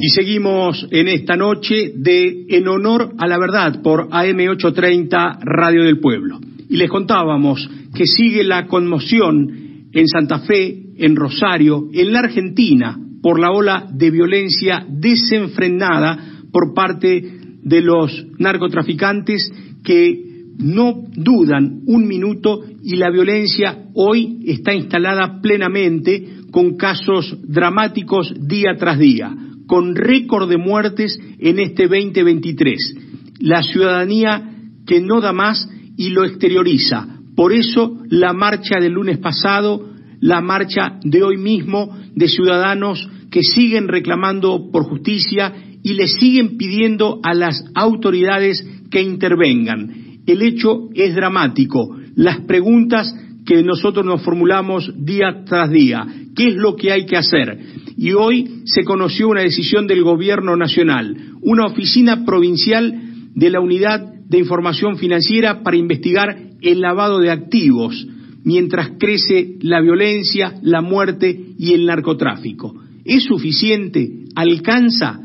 Y seguimos en esta noche de En Honor a la Verdad por AM830 Radio del Pueblo. Y les contábamos que sigue la conmoción en Santa Fe, en Rosario, en la Argentina, por la ola de violencia desenfrenada por parte de los narcotraficantes que no dudan un minuto, y la violencia hoy está instalada plenamente con casos dramáticos día tras día, con récord de muertes en este 2023. La ciudadanía que no da más y lo exterioriza. Por eso la marcha del lunes pasado, la marcha de hoy mismo de ciudadanos que siguen reclamando por justicia y le siguen pidiendo a las autoridades que intervengan. El hecho es dramático. Las preguntas que nosotros nos formulamos día tras día, ¿qué es lo que hay que hacer? Y hoy se conoció una decisión del Gobierno Nacional, una oficina provincial de la Unidad de Información Financiera para investigar el lavado de activos, mientras crece la violencia, la muerte y el narcotráfico. ¿Es suficiente? ¿Alcanza?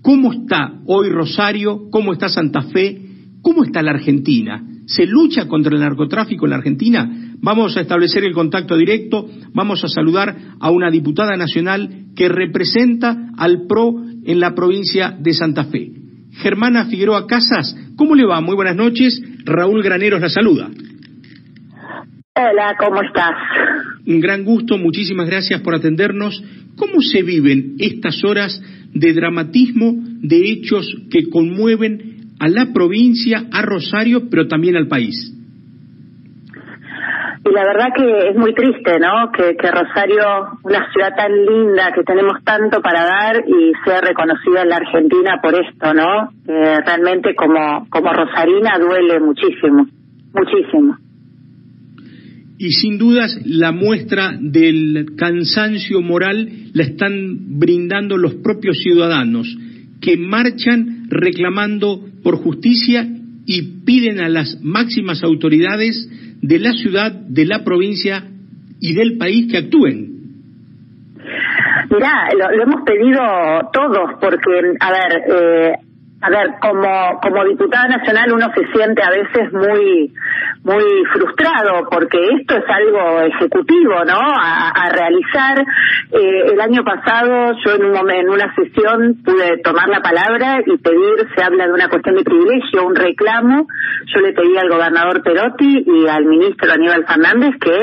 ¿Cómo está hoy Rosario? ¿Cómo está Santa Fe? ¿Cómo está la Argentina? ¿Se lucha contra el narcotráfico en la Argentina? Vamos a establecer el contacto directo, vamos a saludar a una diputada nacional que representa al PRO en la provincia de Santa Fe. Germana Figueroa Casas, ¿cómo le va? Muy buenas noches, Raúl Graneros la saluda. Hola, ¿cómo estás? Un gran gusto, muchísimas gracias por atendernos. ¿Cómo se viven estas horas de dramatismo, de hechos que conmueven a la provincia, a Rosario, pero también al país? Y la verdad que es muy triste, ¿no? Que Rosario, una ciudad tan linda, que tenemos tanto para dar, y sea reconocida en la Argentina por esto, ¿no? Realmente como rosarina duele muchísimo, muchísimo. Y sin dudas la muestra del cansancio moral la están brindando los propios ciudadanos, que marchan reclamando por justicia y piden a las máximas autoridades de la ciudad, de la provincia y del país que actúen. Mirá, lo hemos pedido todos, porque, a ver, como diputada nacional uno se siente a veces muy frustrado, porque esto es algo ejecutivo, ¿no? A realizar. El año pasado yo en una sesión pude tomar la palabra y pedir, se habla de una cuestión de privilegio, un reclamo. Yo le pedí al gobernador Perotti y al ministro Aníbal Fernández que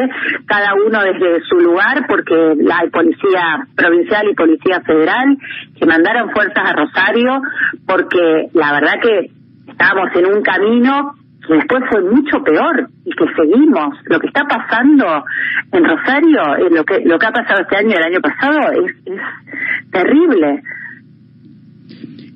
cada uno desde su lugar, porque hay policía provincial y policía federal, que mandaran fuerzas a Rosario, porque la verdad que estábamos en un camino que después fue mucho peor y que seguimos. Lo que está pasando en Rosario, lo que ha pasado este año y el año pasado es terrible.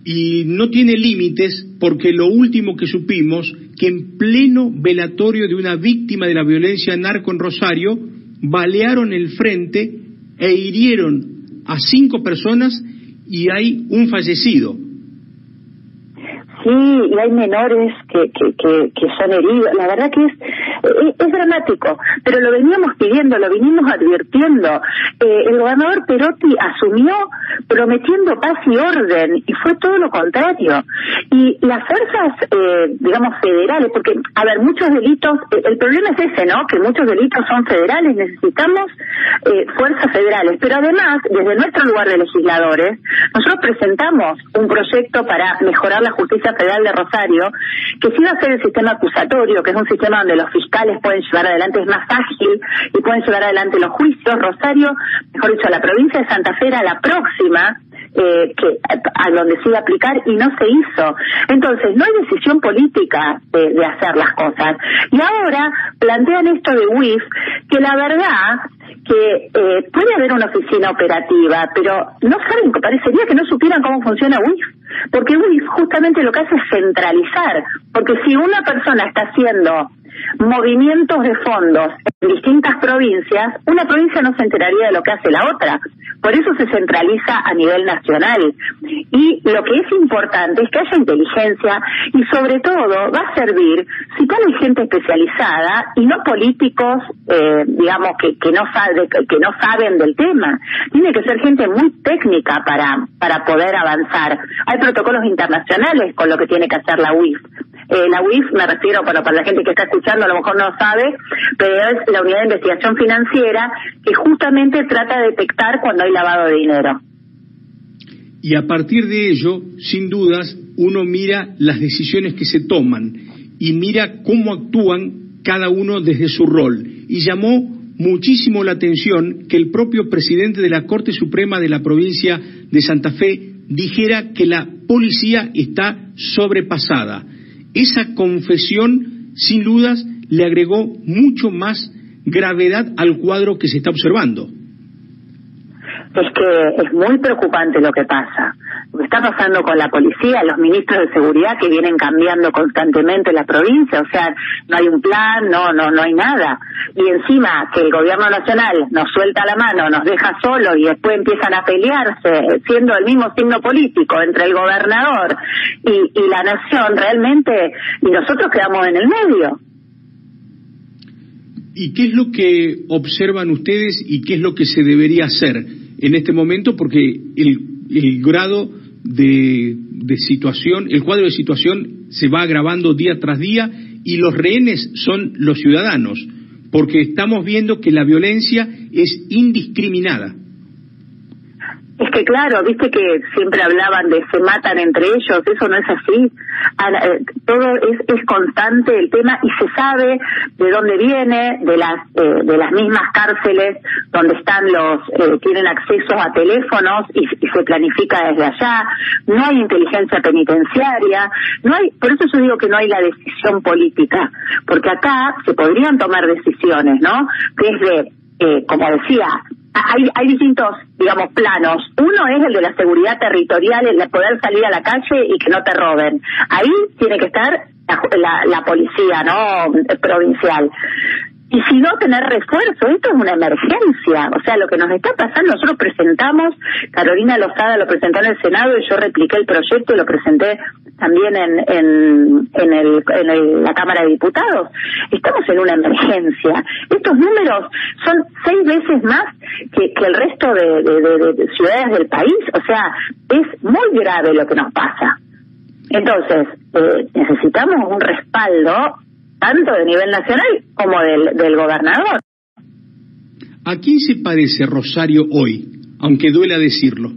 Y no tiene límites, porque lo último que supimos, que en pleno velatorio de una víctima de la violencia narco en Rosario, balearon el frente e hirieron a 5 personas y hay un fallecido. Sí, y hay menores que son heridos. La verdad que es dramático, pero lo veníamos pidiendo, lo vinimos advirtiendo. El gobernador Perotti asumió prometiendo paz y orden, y fue todo lo contrario. Y las fuerzas, federales, porque, a ver, muchos delitos, el problema es ese, ¿no? Que muchos delitos son federales, necesitamos fuerzas federales. Pero además, desde nuestro lugar de legisladores, nosotros presentamos un proyecto para mejorar la justicia federal de Rosario, que sí va a ser el sistema acusatorio, que es un sistema donde los fiscales pueden llevar adelante, es más ágil, y pueden llevar adelante los juicios. Rosario, mejor dicho, la provincia de Santa Fe era la próxima a donde se iba a aplicar, y no se hizo. Entonces no hay decisión política de hacer las cosas. Y ahora plantean esto de WIF, que la verdad que puede haber una oficina operativa, pero no saben, parecería que no supieran cómo funciona WIF, porque WIF justamente lo que hace es centralizar, porque si una persona está siendo movimientos de fondos en distintas provincias, una provincia no se enteraría de lo que hace la otra. Por eso se centraliza a nivel nacional. Y lo que es importante es que haya inteligencia y sobre todo va a servir si ponen gente especializada y no políticos, digamos, que no saben del tema. Tiene que ser gente muy técnica para poder avanzar. Hay protocolos internacionales con lo que tiene que hacer la UIF. La UIF, me refiero, para la gente que está escuchando a lo mejor no sabe, pero es la Unidad de Investigación Financiera que justamente trata de detectar cuando hay lavado de dinero. Y a partir de ello, sin dudas, uno mira las decisiones que se toman y mira cómo actúan cada uno desde su rol. Y llamó muchísimo la atención que el propio presidente de la Corte Suprema de la provincia de Santa Fe dijera que la policía está sobrepasada. Esa confesión, sin dudas, le agregó mucho más gravedad al cuadro que se está observando. Es que es muy preocupante lo que pasa. Lo que está pasando con la policía, los ministros de seguridad que vienen cambiando constantemente la provincia, o sea, no hay un plan, no hay nada. Y encima que el gobierno nacional nos suelta la mano, nos deja solo y después empiezan a pelearse, siendo el mismo signo político entre el gobernador y la nación realmente, y nosotros quedamos en el medio. ¿Y qué es lo que observan ustedes y qué es lo que se debería hacer en este momento? Porque el grado de situación, el cuadro de situación se va agravando día tras día y los rehenes son los ciudadanos, porque estamos viendo que la violencia es indiscriminada. Es que claro, viste que siempre hablaban de se matan entre ellos, eso no es así. Todo es constante el tema y se sabe de dónde viene, de las mismas cárceles donde están tienen acceso a teléfonos y se planifica desde allá. No hay inteligencia penitenciaria, por eso yo digo que no hay la decisión política, porque acá se podrían tomar decisiones, ¿no? Desde, como decía, hay distintos, digamos, planos. Uno es el de la seguridad territorial, el de poder salir a la calle y que no te roben. Ahí tiene que estar la policía, ¿no?, provincial. Y si no, tener refuerzo. Esto es una emergencia. O sea, lo que nos está pasando, nosotros presentamos, Carolina Lozada lo presentó en el Senado y yo repliqué el proyecto y lo presenté también en la Cámara de Diputados. Estamos en una emergencia. Estos números son 6 veces más que el resto de ciudades del país. O sea, es muy grave lo que nos pasa. Entonces, necesitamos un respaldo tanto de nivel nacional como del gobernador. ¿A quién se parece Rosario hoy, aunque duela decirlo?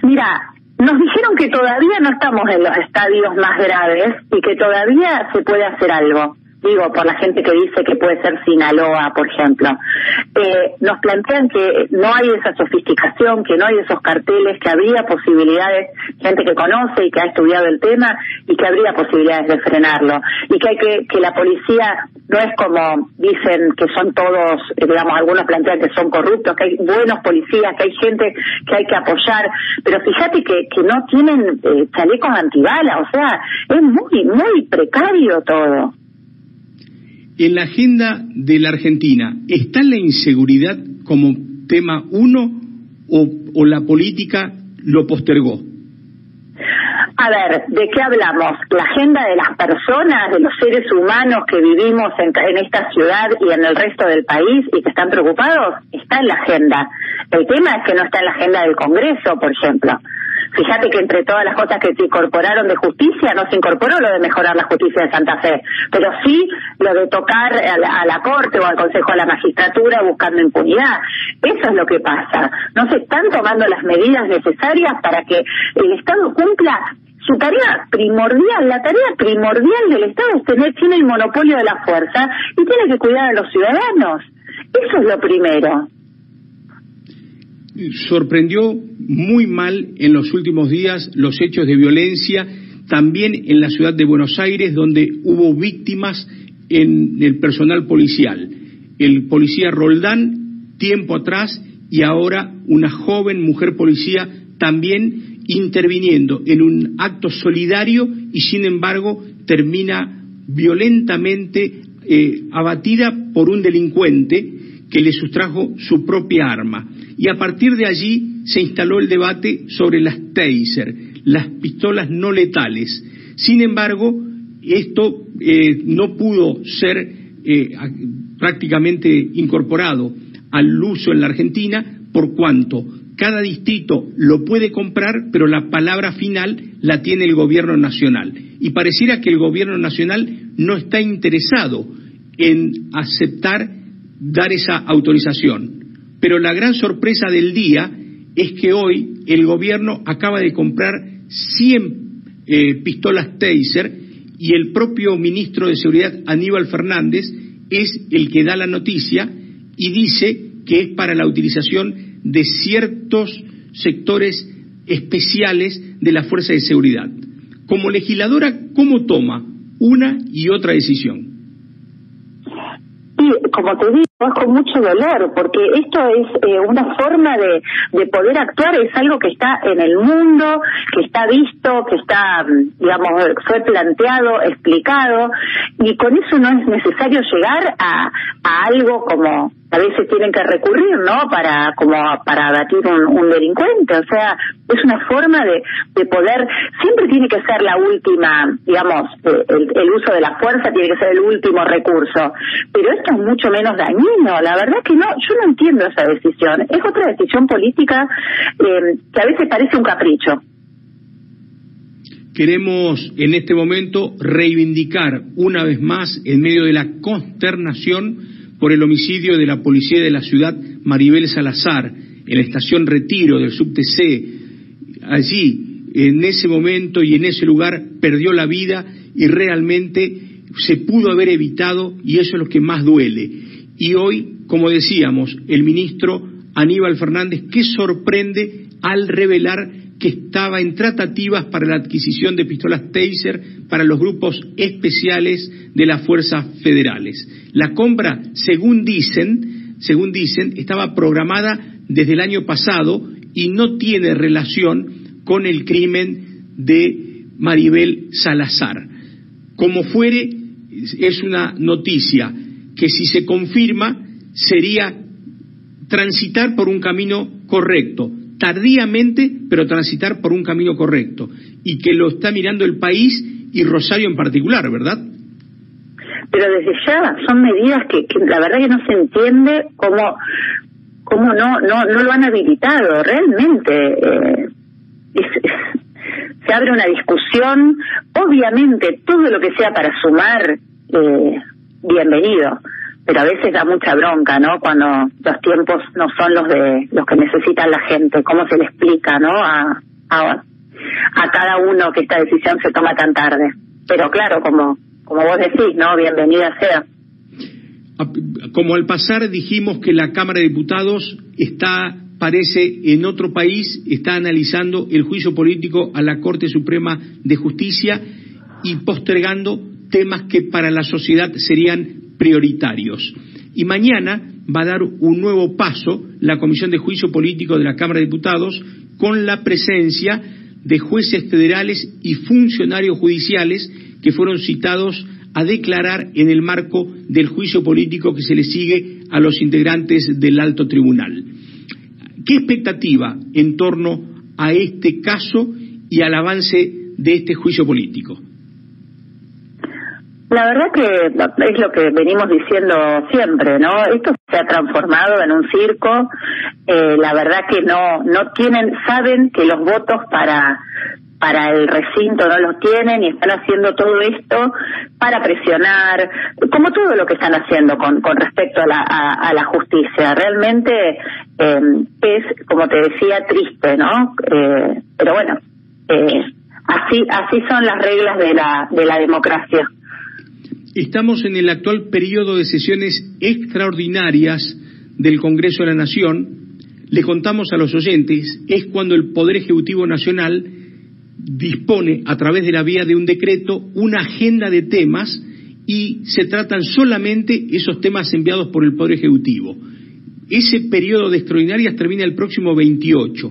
Mira, nos dijeron que todavía no estamos en los estadios más graves y que todavía se puede hacer algo. Digo, por la gente que dice que puede ser Sinaloa, por ejemplo. Nos plantean que no hay esa sofisticación, que no hay esos carteles, que habría posibilidades, gente que conoce y que ha estudiado el tema, y que habría posibilidades de frenarlo. Y que la policía no es como dicen que son todos, digamos, algunos plantean que son corruptos, que hay buenos policías, que hay gente que hay que apoyar, pero fíjate que no tienen chalecos antibalas, o sea, es muy, muy precario todo. En la agenda de la Argentina, ¿está la inseguridad como tema uno o la política lo postergó? A ver, ¿de qué hablamos? La agenda de las personas, de los seres humanos que vivimos en esta ciudad y en el resto del país y que están preocupados, está en la agenda. El tema es que no está en la agenda del Congreso, por ejemplo. Fíjate que entre todas las cosas que se incorporaron de justicia, no se incorporó lo de mejorar la justicia de Santa Fe, pero sí lo de tocar a la Corte o al Consejo de la Magistratura buscando impunidad. Eso es lo que pasa. No se están tomando las medidas necesarias para que el Estado cumpla su tarea primordial. La tarea primordial del Estado es tiene el monopolio de la fuerza y tiene que cuidar a los ciudadanos. Eso es lo primero. Sorprendió muy mal en los últimos días los hechos de violencia, también en la ciudad de Buenos Aires, donde hubo víctimas en el personal policial. El policía Roldán, tiempo atrás, y ahora una joven mujer policía también interviniendo en un acto solidario y sin embargo termina violentamente abatida por un delincuente que le sustrajo su propia arma. Y a partir de allí se instaló el debate sobre las taser, las pistolas no letales. Sin embargo, esto no pudo ser prácticamente incorporado al uso en la Argentina, por cuanto cada distrito lo puede comprar, pero la palabra final la tiene el gobierno nacional. Y pareciera que el gobierno nacional no está interesado en aceptar dar esa autorización. Pero la gran sorpresa del día es que hoy el gobierno acaba de comprar 100 pistolas taser y el propio ministro de Seguridad, Aníbal Fernández, es el que da la noticia y dice que es para la utilización de ciertos sectores especiales de la Fuerza de Seguridad. Como legisladora, ¿cómo toma una y otra decisión? Y como te digo, es con mucho dolor, porque esto es una forma de poder actuar, es algo que está en el mundo, que está visto, que está, digamos, fue planteado, explicado, y con eso no es necesario llegar a algo como a veces tienen que recurrir, ¿no? Para abatir un delincuente. O sea, es una forma de poder, siempre tiene que ser la última, digamos, el uso de la fuerza tiene que ser el último recurso. Pero esto es mucho menos dañino. La verdad que no, yo no entiendo esa decisión. Es otra decisión política que a veces parece un capricho. Queremos en este momento reivindicar una vez más, en medio de la consternación por el homicidio de la policía de la ciudad, Maribel Salazar, en la estación Retiro del subte C. Allí, en ese momento y en ese lugar, perdió la vida y realmente se pudo haber evitado, y eso es lo que más duele. Y hoy, como decíamos, el ministro Aníbal Fernández, que sorprende al revelar que estaba en tratativas para la adquisición de pistolas taser para los grupos especiales de las fuerzas federales. La compra, según dicen, estaba programada desde el año pasado y no tiene relación con el crimen de Maribel Salazar. Como fuere, es una noticia que, si se confirma, sería transitar por un camino correcto, tardíamente, pero transitar por un camino correcto, y que lo está mirando el país y Rosario en particular, ¿verdad? Pero desde ya son medidas que la verdad que no se entiende cómo no lo han habilitado realmente. Se abre una discusión, obviamente todo lo que sea para sumar, bienvenido, pero a veces da mucha bronca, ¿no? Cuando los tiempos no son los que necesitan la gente, cómo se le explica, ¿no? A cada uno que esta decisión se toma tan tarde. Pero claro, como vos decís, ¿no? Bienvenida sea. Como al pasar dijimos que la Cámara de Diputados parece en otro país, está analizando el juicio político a la Corte Suprema de Justicia y postergando temas que para la sociedad serían prioritarios. Y mañana va a dar un nuevo paso la Comisión de Juicio Político de la Cámara de Diputados, con la presencia de jueces federales y funcionarios judiciales que fueron citados a declarar en el marco del juicio político que se le sigue a los integrantes del alto tribunal. ¿Qué expectativa en torno a este caso y al avance de este juicio político? La verdad que es lo que venimos diciendo siempre, ¿no? Esto se ha transformado en un circo. La verdad que no tienen, saben que los votos para el recinto no los tienen y están haciendo todo esto para presionar, como todo lo que están haciendo con respecto a la justicia. Realmente es, como te decía, triste, ¿no? Pero bueno, así son las reglas de la democracia. Estamos en el actual periodo de sesiones extraordinarias del Congreso de la Nación. Le contamos a los oyentes, es cuando el Poder Ejecutivo Nacional dispone, a través de la vía de un decreto, una agenda de temas, y se tratan solamente esos temas enviados por el Poder Ejecutivo. Ese periodo de extraordinarias termina el próximo 28.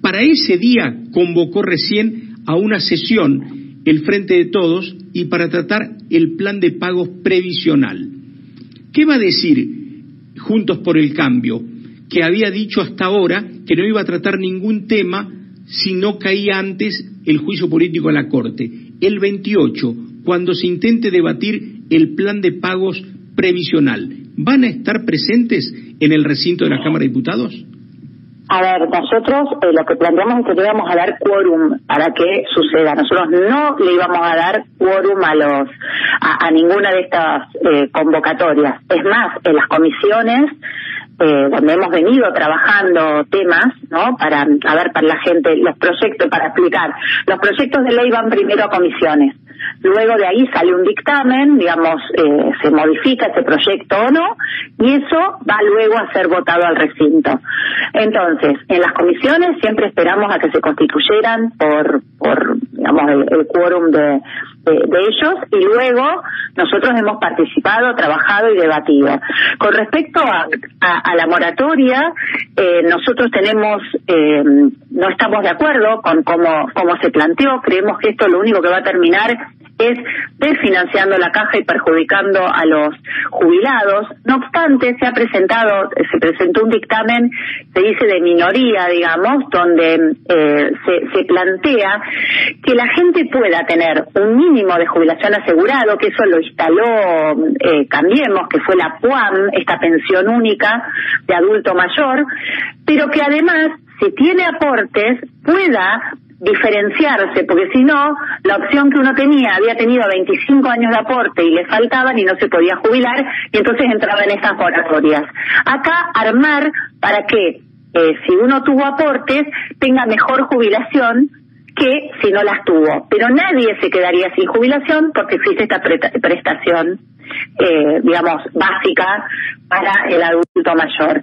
Para ese día convocó recién a una sesión el Frente de Todos, y para tratar el plan de pagos previsional. ¿Qué va a decir Juntos por el Cambio, que había dicho hasta ahora que no iba a tratar ningún tema si no caía antes el juicio político a la Corte? El 28, cuando se intente debatir el plan de pagos previsional, ¿van a estar presentes en el recinto de la Cámara de Diputados? A ver, nosotros lo que planteamos es que le íbamos a dar quórum para que suceda. Nosotros no le íbamos a dar quórum a ninguna de estas convocatorias. Es más, en las comisiones donde hemos venido trabajando temas, ¿no? Para la gente, los proyectos, para explicar. Los proyectos de ley van primero a comisiones. Luego de ahí sale un dictamen, digamos, se modifica ese proyecto o no, y eso va luego a ser votado al recinto. Entonces, en las comisiones siempre esperamos a que se constituyeran por digamos, el quórum de ellos, y luego nosotros hemos participado, trabajado y debatido. Con respecto a la moratoria, nosotros no estamos de acuerdo con cómo se planteó. Creemos que esto lo único que va a terminar es desfinanciando la caja y perjudicando a los jubilados. No obstante, se presentó un dictamen, se dice de minoría, digamos, donde se plantea que la gente pueda tener un mínimo de jubilación asegurado, que eso lo instaló Cambiemos, que fue la PUAM, esta pensión única de adulto mayor, pero que además, si tiene aportes, pueda diferenciarse, porque si no, la opción que uno había tenido 25 años de aporte y le faltaban y no se podía jubilar, y entonces entraba en esas moratorias. Acá armar para que si uno tuvo aportes tenga mejor jubilación que si no las tuvo, pero nadie se quedaría sin jubilación porque existe esta prestación digamos, básica para el adulto mayor.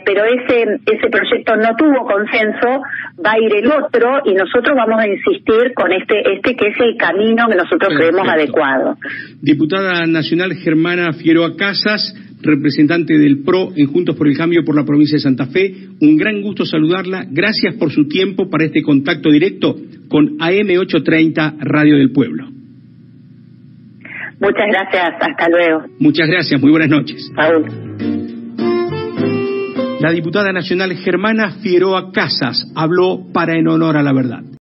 Pero ese proyecto no tuvo consenso, va a ir el otro, y nosotros vamos a insistir con este que es el camino que nosotros creemos adecuado. Diputada nacional Germana Figueroa Casas, representante del PRO en Juntos por el Cambio por la provincia de Santa Fe, un gran gusto saludarla. Gracias por su tiempo para este contacto directo con AM830 Radio del Pueblo. Muchas gracias, hasta luego. Muchas gracias, muy buenas noches. Raúl. La diputada nacional Germana Figueroa Casas habló para En Honor a la Verdad.